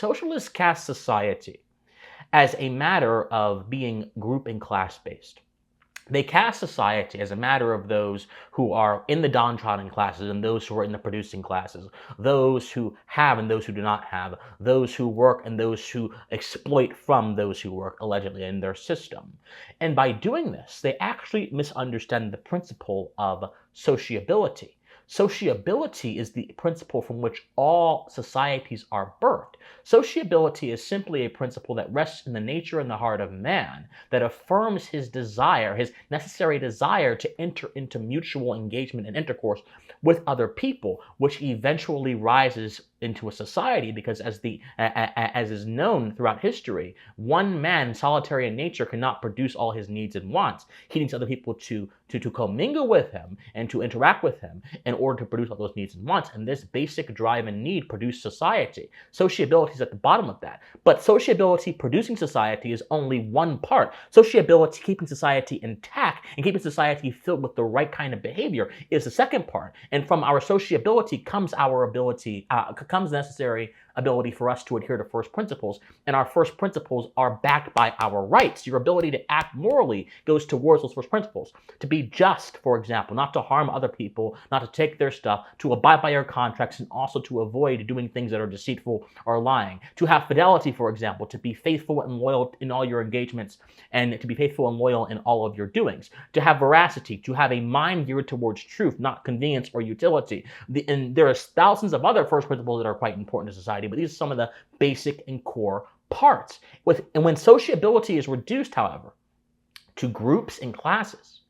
socialists cast society as a matter of being group and class-based. They cast society as a matter of those who are in the downtrodden classes and those who are in the producing classes, those who have and those who do not have, those who work and those who exploit from those who work, allegedly, in their system. And by doing this, they actually misunderstand the principle of sociability. Sociability is the principle from which all societies are birthed. Sociability is simply a principle that rests in the nature and the heart of man, that affirms his desire, his necessary desire to enter into mutual engagement and intercourse with other people, which eventually rises into a society, because as is known throughout history, one man solitary in nature cannot produce all his needs and wants. He needs other people to commingle with him and to interact with him in order to produce all those needs and wants. And this basic drive and need produce society. Sociability is at the bottom of that. But sociability producing society is only one part. Sociability keeping society intact and keeping society filled with the right kind of behavior is the second part. And from our sociability comes our ability, comes the necessary ability for us to adhere to first principles, and our first principles are backed by our rights. Your ability to act morally goes towards those first principles. To be just, for example, not to harm other people, not to take their stuff, to abide by your contracts, and also to avoid doing things that are deceitful or lying. To have fidelity, for example, to be faithful and loyal in all your engagements, and to be faithful and loyal in all of your doings. To have veracity, to have a mind geared towards truth, not convenience or utility. And there are thousands of other first principles that are quite important to society, but these are some of the basic and core parts. And when sociability is reduced, however, to groups and classes,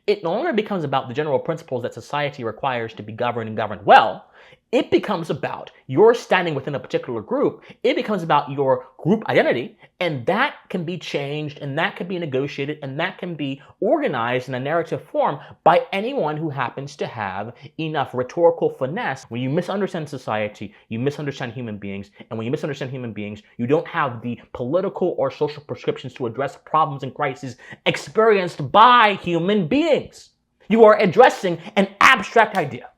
it no longer becomes about the general principles that society requires to be governed and governed well. It becomes about your standing within a particular group. It becomes about your group identity, and that can be changed, and that can be negotiated, and that can be organized in a narrative form by anyone who happens to have enough rhetorical finesse. When you misunderstand society, you misunderstand human beings, and when you misunderstand human beings, you don't have the political or social prescriptions to address problems and crises experienced by human beings. You are addressing an abstract idea.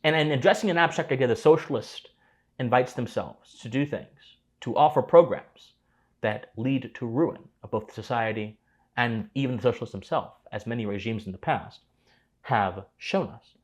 And in addressing an abstract idea, the socialist invites themselves to do things, to offer programs that lead to ruin of both society and even the socialist himself, as many regimes in the past have shown us.